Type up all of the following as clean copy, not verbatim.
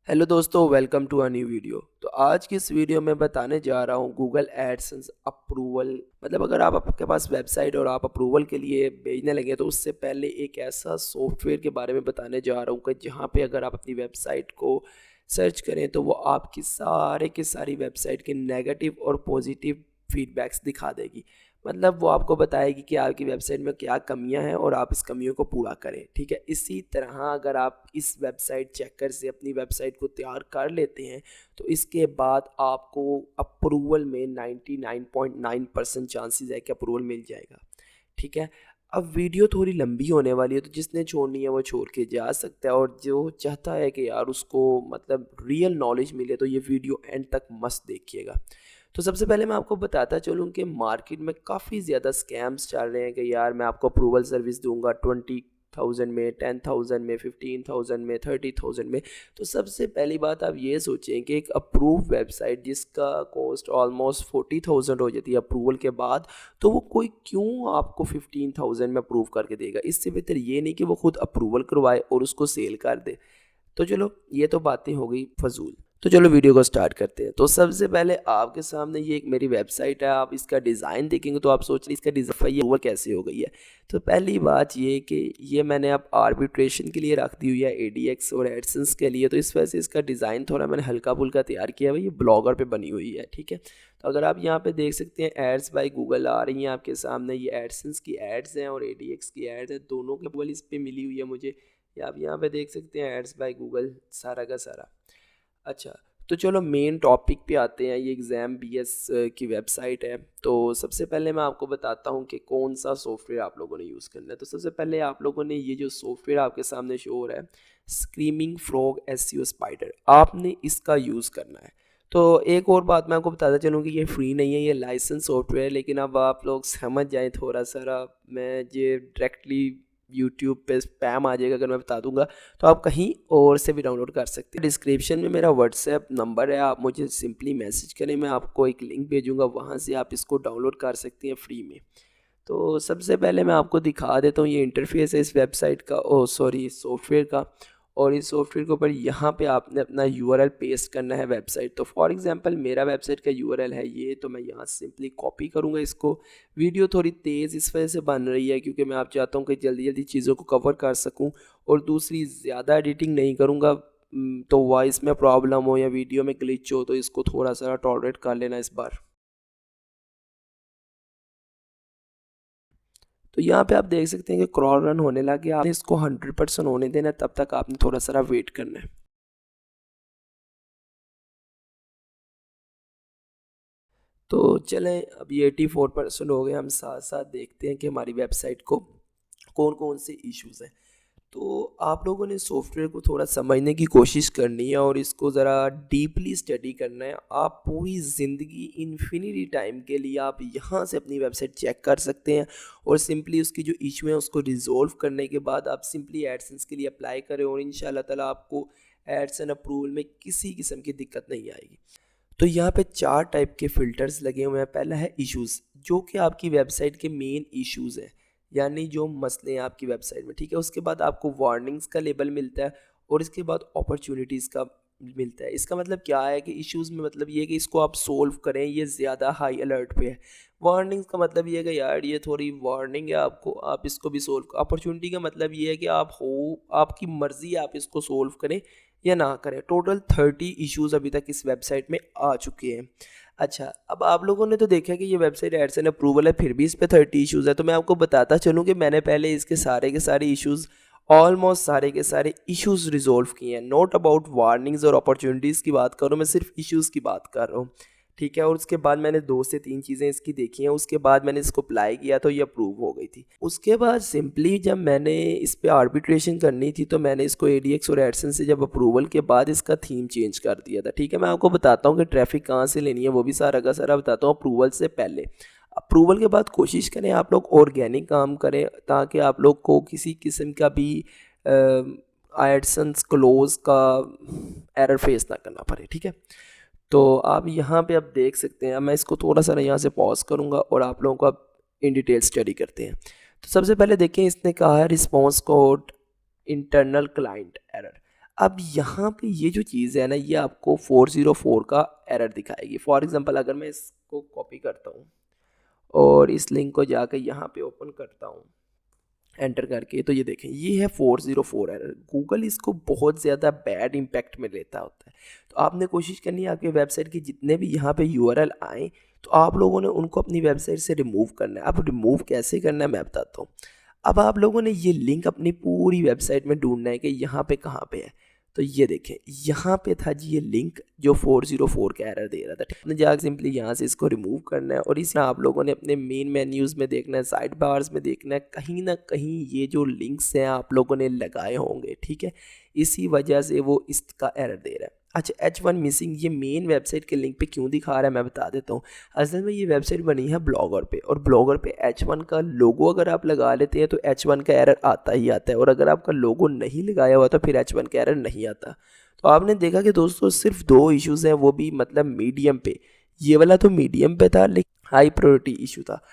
Hello दोस्तों, welcome to a new video. तो आज की इस वीडियो में बताने जा रहा हूँ गूगल एडसेंस अप्रूवल। मतलब अगर आप आपके पास वेबसाइट और आप अप्रूवल के लिए भेजने लगे तो उससे पहले एक ऐसा सॉफ्टवेयर के बारे में बताने जा रहा हूँ कि जहाँ पे अगर आप अपनी वेबसाइट को सर्च करें तो वो आपकी सारे की सारी वेबसाइट के नेगेटिव और पॉजिटिव फीडबैक्स दिखा देगी। मतलब वो आपको बताएगी कि आपकी वेबसाइट में क्या कमियां हैं और आप इस कमियों को पूरा करें। ठीक है, इसी तरह अगर आप इस वेबसाइट चेकर से अपनी वेबसाइट को तैयार कर लेते हैं तो इसके बाद आपको अप्रूवल में 99.9% चांसेस है कि अप्रूवल मिल जाएगा। ठीक है, अब वीडियो थोड़ी लंबी होने वाली है तो जिसने छोड़नी है वो छोड़ के जा सकता है, और जो चाहता है कि यार उसको मतलब रियल नॉलेज मिले तो ये वीडियो एंड तक मस्त देखिएगा। तो सबसे पहले मैं आपको बताता चलूँ कि मार्केट में काफ़ी ज़्यादा स्कैम्स चल रहे हैं कि यार मैं आपको अप्रूवल सर्विस दूंगा 20,000 में, 10,000 में, 15,000 में, 30,000 में। तो सबसे पहली बात आप ये सोचें कि एक अप्रूव वेबसाइट जिसका कॉस्ट ऑलमोस्ट 40,000 हो जाती है अप्रूवल के बाद, तो वो कोई क्यों आपको 15,000 में अप्रूव करके देगा। इससे बेहतर ये नहीं कि वो खुद अप्रूवल करवाए और उसको सेल कर दे। तो चलो ये तो बातें हो गई फजूल। तो चलो वीडियो को स्टार्ट करते हैं। तो सबसे पहले आपके सामने ये एक मेरी वेबसाइट है, आप इसका डिज़ाइन देखेंगे तो आप सोच रहे इसका डिज़ाइन ओवर कैसे हो गई है। तो पहली बात ये कि ये मैंने अब आर्बिट्रेशन के लिए रख दी हुई है, ADX और एडसेंस के लिए, तो इस वजह से इसका डिज़ाइन थोड़ा मैंने हल्का फुल्का तैयार किया है। ये ब्लॉगर पे बनी हुई है। ठीक है, तो अगर आप यहाँ पे देख सकते हैं एड्स बाय गूगल आ रही हैं आपके सामने, ये एडसेंस की एड्स हैं और ADX की एड्स हैं, दोनों के गूगल इस पर मिली हुई है मुझे। या आप यहाँ पे देख सकते हैं एड्स बाय गूगल सारा का सारा। अच्छा, तो चलो मेन टॉपिक पे आते हैं। ये एग्ज़ाम BS की वेबसाइट है। तो सबसे पहले मैं आपको बताता हूँ कि कौन सा सॉफ्टवेयर आप लोगों ने यूज़ करना है। तो सबसे पहले आप लोगों ने ये जो सॉफ्टवेयर आपके सामने शो हो रहा है, स्क्रीमिंग फ्रॉग SEO स्पाइडर, आपने इसका यूज़ करना है। तो एक और बात मैं आपको बताता चलूँ कि ये फ्री नहीं है, ये लाइसेंस सॉफ्टवेयर है। लेकिन अब आप लोग समझ जाएँ थोड़ा सा, मैं ये डायरेक्टली यूट्यूब पे स्पैम आ जाएगा अगर मैं बता दूंगा, तो आप कहीं और से भी डाउनलोड कर सकते हैं। डिस्क्रिप्शन में मेरा व्हाट्सएप नंबर है, आप मुझे सिंपली मैसेज करें, मैं आपको एक लिंक भेजूंगा, वहाँ से आप इसको डाउनलोड कर सकते हैं फ्री में। तो सबसे पहले मैं आपको दिखा देता हूँ, ये इंटरफेस है इस वेबसाइट का, ओ सॉरी सॉफ्टवेयर का। और इस सॉफ्टवेयर के ऊपर यहाँ पे आपने अपना URL पेस्ट करना है वेबसाइट। तो फॉर एग्जांपल मेरा वेबसाइट का URL है ये, तो मैं यहाँ सिंपली कॉपी करूँगा इसको। वीडियो थोड़ी तेज़ इस वजह से बन रही है क्योंकि मैं आप चाहता हूँ कि जल्दी जल्दी चीज़ों को कवर कर सकूँ, और दूसरी ज़्यादा एडिटिंग नहीं करूँगा। तो वॉइस में प्रॉब्लम हो या वीडियो में ग्लिच हो तो इसको थोड़ा सा टॉलरेट कर लेना इस बार। तो यहाँ पे आप देख सकते हैं कि क्रॉल रन होने लगे। आपने इसको 100% होने देना है, तब तक आपने थोड़ा सा वेट करना है। तो चलें, अभी 84% हो गए, हम साथ साथ देखते हैं कि हमारी वेबसाइट को कौन कौन से इश्यूज़ हैं। तो आप लोगों ने सॉफ्टवेयर को थोड़ा समझने की कोशिश करनी है और इसको ज़रा डीपली स्टडी करना है। आप पूरी ज़िंदगी इन्फिनिटी टाइम के लिए आप यहाँ से अपनी वेबसाइट चेक कर सकते हैं, और सिंपली उसकी जो इशू है उसको रिजॉल्व करने के बाद आप सिंपली एडसेंस के लिए अप्लाई करें, और इंशाल्लाह ताला आपको एड्स एंड अप्रूवल में किसी किस्म की दिक्कत नहीं आएगी। तो यहाँ पे 4 टाइप के फ़िल्टर्स लगे हुए हैं। पहला है इश्यूज़, जो कि आपकी वेबसाइट के मेन इश्यूज़ हैं, यानी जो मसले हैं आपकी वेबसाइट में। ठीक है, उसके बाद आपको वार्निंग्स का लेबल मिलता है, और इसके बाद अपॉर्चुनिटीज़ का मिलता है। इसका मतलब क्या है कि इश्यूज़ में मतलब ये है कि इसको आप सोल्व करें, ये ज़्यादा हाई अलर्ट पे है। वार्निंग्स का मतलब ये है कि यार ये थोड़ी वार्निंग है आपको, आप इसको भी सोल्व। अपॉर्चुनिटी का मतलब ये है कि आप हो, आपकी मर्ज़ी है, आप इसको सोल्व करें या ना करें। टोटल 30 इश्यूज़ अभी तक इस वेबसाइट में आ चुके हैं। अच्छा, अब आप लोगों ने तो देखा कि ये वेबसाइट एड्स एंड अप्रूवल है, फिर भी इस पे 30 इश्यूज़ है। तो मैं आपको बताता चलूँ कि मैंने पहले इसके सारे के सारे इश्यूज़, ऑलमोस्ट सारे के सारे इश्यूज़ रिजॉल्व किए हैं। नॉट अबाउट वार्निंग्स और अपॉर्चुनिटीज़ की बात कर रहा हूँ, मैं सिर्फ इश्यूज़ की बात कर रहा हूँ। ठीक है, और उसके बाद मैंने 2 से 3 चीज़ें इसकी देखी हैं, उसके बाद मैंने इसको अप्लाई किया तो ये अप्रूव हो गई थी। उसके बाद सिंपली जब मैंने इस पे आर्बिट्रेशन करनी थी तो मैंने इसको ADX और एडसेंस से जब अप्रूवल के बाद इसका थीम चेंज कर दिया था। ठीक है, मैं आपको बताता हूँ कि ट्रैफिक कहाँ से लेनी है, वो भी सारा का सारा बताता हूँ अप्रूवल से पहले। अप्रूवल के बाद कोशिश करें आप लोग ऑर्गेनिक काम करें, ताकि आप लोग को किसी किस्म का भी एडसेंस क्लोज का एरर फेस ना करना पड़े। ठीक है, तो आप यहाँ पे आप देख सकते हैं। अब मैं इसको थोड़ा सा ना यहाँ से पॉज करूँगा और आप लोगों को अब इन डिटेल स्टडी करते हैं। तो सबसे पहले देखें, इसने कहा है response code internal client error. अब यहाँ पे ये जो चीज़ है ना, ये आपको 404 का एरर दिखाएगी। फॉर एग्जांपल अगर मैं इसको कॉपी करता हूँ और इस लिंक को जाकर यहाँ पे ओपन करता हूँ एंटर करके, तो ये देखें ये है 404 एरर। गूगल इसको बहुत ज़्यादा बैड इम्पैक्ट में लेता होता है। तो आपने कोशिश करनी है आपके वेबसाइट के जितने भी यहाँ पे यूआरएल आएँ तो आप लोगों ने उनको अपनी वेबसाइट से रिमूव करना है। अब रिमूव कैसे करना है मैं बताता हूँ। अब आप लोगों ने ये लिंक अपनी पूरी वेबसाइट में ढूंढना है कि यहाँ पे कहाँ पे है। तो ये देखें यहाँ पे था जी ये लिंक जो 404 का एरर दे रहा था। आपने जाकर सिंपली यहाँ से इसको रिमूव करना है और इसमें आप लोगों ने अपने मेन मेन्यूज़ में देखना है, साइड बार्स में देखना है, कहीं ना कहीं ये जो लिंक्स हैं आप लोगों ने लगाए होंगे, ठीक है, इसी वजह से वो इसका एरर दे रहा है। अच्छा H1 मिसिंग ये मेन वेबसाइट के लिंक पे क्यों दिखा रहा है मैं बता देता हूँ। असल में ये वेबसाइट बनी है ब्लॉगर पे, और ब्लॉगर पे H1 का लोगो अगर आप लगा लेते हैं तो H1 का एरर आता ही आता है, और अगर आपका लोगो नहीं लगाया हुआ तो फिर H1 का एरर नहीं आता। तो आपने देखा कि दोस्तों सिर्फ 2 इश्यूज़ हैं, वो भी मतलब मीडियम पे। ये वाला तो मीडियम पे था लेकिन हाई प्रायोरिटी इशू था।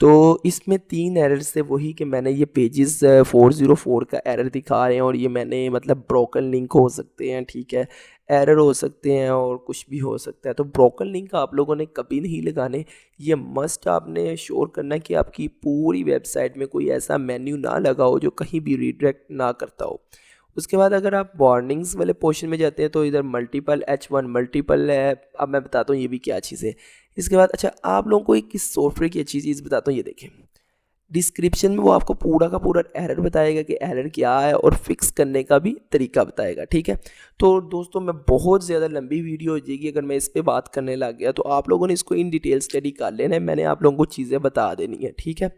तो इसमें 3 एरर्स थे, वही कि मैंने ये पेजेस 404 का एरर दिखा रहे हैं, और ये मैंने मतलब ब्रोकन लिंक हो सकते हैं, ठीक है, एरर हो सकते हैं और कुछ भी हो सकता है। तो ब्रोकन लिंक आप लोगों ने कभी नहीं लगाने। ये मस्ट आपने श्योर करना कि आपकी पूरी वेबसाइट में कोई ऐसा मेन्यू ना लगा हो जो कहीं भी रीडायरेक्ट ना करता हो। उसके बाद अगर आप वार्निंग्स वाले पोर्शन में जाते हैं तो इधर मल्टीपल H1 मल्टीपल है। अब मैं बताता हूँ ये भी क्या चीज़ है। इसके बाद अच्छा आप लोगों को एक किस सॉफ्टवेयर की अच्छी चीज़ बताता हूँ, ये देखें डिस्क्रिप्शन में वो आपको पूरा का पूरा एरर बताएगा कि एरर क्या है, और फिक्स करने का भी तरीका बताएगा, ठीक है। तो दोस्तों मैं बहुत ज़्यादा लंबी वीडियो हो जाएगी अगर मैं इस पर बात करने लग गया, तो आप लोगों ने इसको इन डिटेल स्टडी कर लेना है, मैंने आप लोगों को चीज़ें बता देनी है, ठीक है।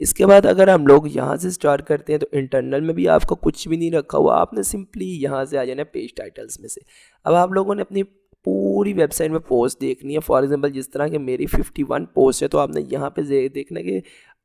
इसके बाद अगर हम लोग यहाँ से स्टार्ट करते हैं तो इंटरनल में भी आपको कुछ भी नहीं रखा हुआ, आपने सिंपली यहाँ से आ जाना है पेज टाइटल्स में से। अब आप लोगों ने अपनी पूरी वेबसाइट में पोस्ट देखनी है। फॉर एग्जांपल जिस तरह के मेरी 51 पोस्ट है, तो आपने यहाँ पे देखना है कि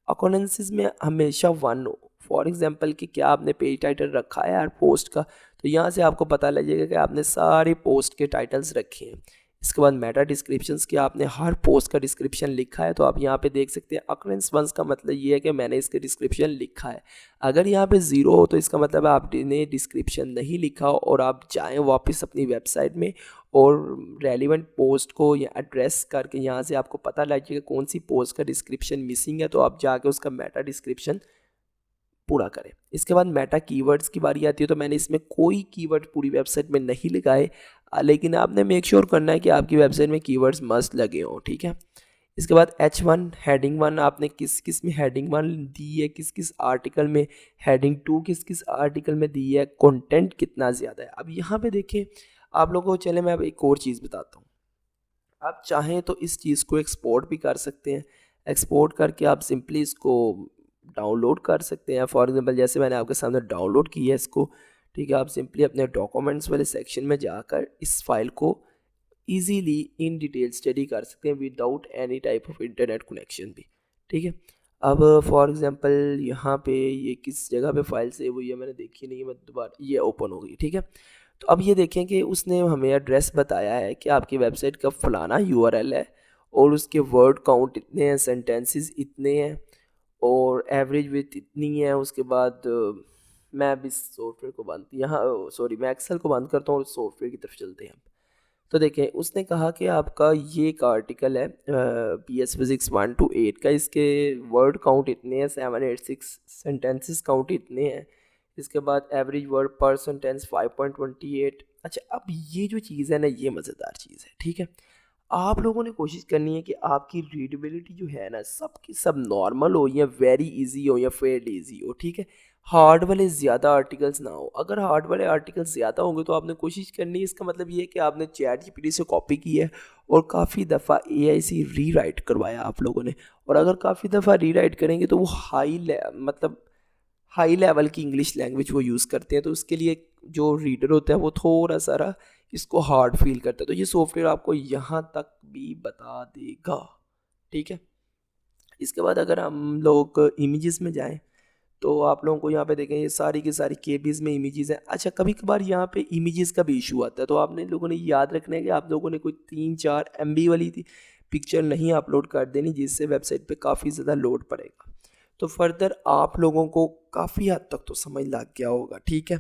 अकोनेंसिस में हमेशा 1 हो। फॉर एग्जांपल कि क्या आपने पेज टाइटल रखा है यार पोस्ट का, तो यहाँ से आपको पता लगेगा कि आपने सारे पोस्ट के टाइटल्स रखे हैं। इसके बाद मेटा डिस्क्रिप्शंस की आपने हर पोस्ट का डिस्क्रिप्शन लिखा है, तो आप यहाँ पे देख सकते हैं अकरेंस वंस का मतलब ये है कि मैंने इसके डिस्क्रिप्शन लिखा है। अगर यहाँ पे 0 हो तो इसका मतलब आपने डिस्क्रिप्शन नहीं लिखा हो, और आप जाएं वापस अपनी वेबसाइट में और रेलिवेंट पोस्ट को या एड्रेस करके यहाँ से आपको पता लग जाएगा कौन सी पोस्ट का डिस्क्रिप्शन मिसिंग है, तो आप जाके उसका मेटा डिस्क्रिप्शन पूरा करें। इसके बाद मेटा कीवर्ड्स की बारी आती है, तो मैंने इसमें कोई कीवर्ड पूरी वेबसाइट में नहीं लगाए, लेकिन आपने मेक श्योर करना है कि आपकी वेबसाइट में कीवर्ड्स मस्त लगे हों, ठीक है। इसके बाद H1 हेडिंग 1 आपने किस किस में हेडिंग 1 दी है, किस किस आर्टिकल में, हेडिंग 2 किस किस आर्टिकल में दी है, कंटेंट कितना ज़्यादा है। अब यहाँ पे देखें आप लोगों को, चले मैं अब एक और चीज़ बताता हूँ। आप चाहें तो इस चीज़ को एक्सपोर्ट भी कर सकते हैं। एक्सपोर्ट करके आप सिंपली इसको डाउनलोड कर सकते हैं। फॉर एग्जांपल जैसे मैंने आपके सामने डाउनलोड की है इसको, ठीक है, आप सिंपली अपने डॉक्यूमेंट्स वाले सेक्शन में जाकर इस फाइल को इजीली इन डिटेल स्टडी कर सकते हैं without any type of internet connection भी, ठीक है। अब फॉर एग्जांपल यहाँ पे ये किस जगह पे फाइल सेव हुई है मैंने देखी नहीं है, मैं दोबारा ये ओपन हो गई, ठीक है। तो अब ये देखें कि उसने हमें एड्रेस बताया है कि आपकी वेबसाइट का फलाना यूआरएल है, और उसके वर्ड काउंट इतने हैं, सेंटेंसेस इतने हैं, और एवरेज विथ इतनी है। उसके बाद मैं अब इस सॉफ्टवेयर को बंद यहाँ सॉरी मैं एक्सेल को बंद करता हूँ और सॉफ्टवेयर की तरफ चलते हैं। तो देखें उसने कहा कि आपका ये एक आर्टिकल है PS फिजिक्स 1 to 8 का, इसके वर्ड काउंट इतने हैं 786, सेंटेंसेस काउंट इतने हैं। इसके बाद एवरेज वर्ड पर सेंटेंस 5.28। अच्छा अब ये जो चीज़ है ना, ये मज़ेदार चीज़ है, ठीक है। आप लोगों ने कोशिश करनी है कि आपकी रीडेबिलिटी जो है ना, सब की सब नॉर्मल हो या वेरी इजी हो या फेयरली इजी हो, ठीक है। हार्ड वाले ज़्यादा आर्टिकल्स ना हो। अगर हार्ड वाले आर्टिकल्स ज़्यादा होंगे तो आपने कोशिश करनी है, इसका मतलब ये है कि आपने ChatGPT से कॉपी की है और काफ़ी दफ़ा AI से रीराइट करवाया आप लोगों ने। और अगर काफ़ी दफ़ा रीराइट करेंगे तो वो मतलब हाई लेवल की इंग्लिश लैंग्वेज वो यूज़ करते हैं, तो उसके लिए जो रीडर होता है वो थोड़ा सा इसको हार्ड फील करता है। तो ये सॉफ्टवेयर आपको यहाँ तक भी बता देगा, ठीक है। इसके बाद अगर हम लोग इमेजेस में जाएं तो आप लोगों को यहाँ पे देखें ये सारी की सारी केबीज में इमेजेस हैं। अच्छा कभी कभार यहाँ पे इमेजेस का भी इशू आता है, तो आपने लोगों ने याद रखना है कि आप लोगों ने कोई 3-4 MB वाली थी पिक्चर नहीं अपलोड कर देनी, जिससे वेबसाइट पे काफ़ी ज़्यादा लोड पड़ेगा। तो फर्दर आप लोगों को काफ़ी हद तक तो समझ लग गया होगा, ठीक है।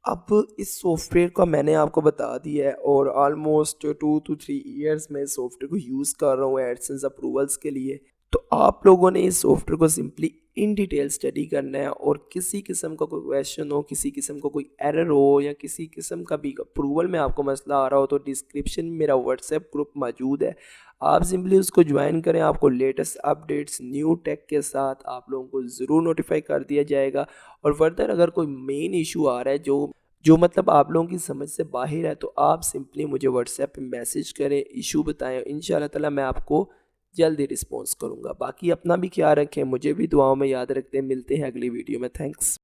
अब इस सॉफ्टवेयर का मैंने आपको बता दिया है और ऑलमोस्ट 2 to 3 ईयर्स मैं इस सॉफ्टवेयर को यूज़ कर रहा हूँ एडसेंस अप्रूवल्स के लिए। तो आप लोगों ने इस सॉफ्टवेयर को सिंपली इन डिटेल स्टडी करना है और किसी किस्म का कोई क्वेश्चन हो, किसी किस्म का कोई एरर हो या किसी किस्म का भी अप्रूवल में आपको मसला आ रहा हो तो डिस्क्रिप्शन में मेरा व्हाट्सएप ग्रुप मौजूद है। आप सिंपली उसको ज्वाइन करें, आपको लेटेस्ट अपडेट्स न्यू टेक के साथ आप लोगों को ज़रूर नोटिफाई कर दिया जाएगा। और फर्दर अगर कोई मेन इशू आ रहा है जो मतलब आप लोगों की समझ से बाहर है तो आप सिंपली मुझे व्हाट्सएप पे मैसेज करें, इशू बताएं, इंशाल्लाह ताला मैं आपको जल्दी रिस्पॉन्स करूंगा। बाकी अपना भी ख्याल रखें, मुझे भी दुआओं में याद रखते हैं। मिलते हैं अगली वीडियो में। थैंक्स।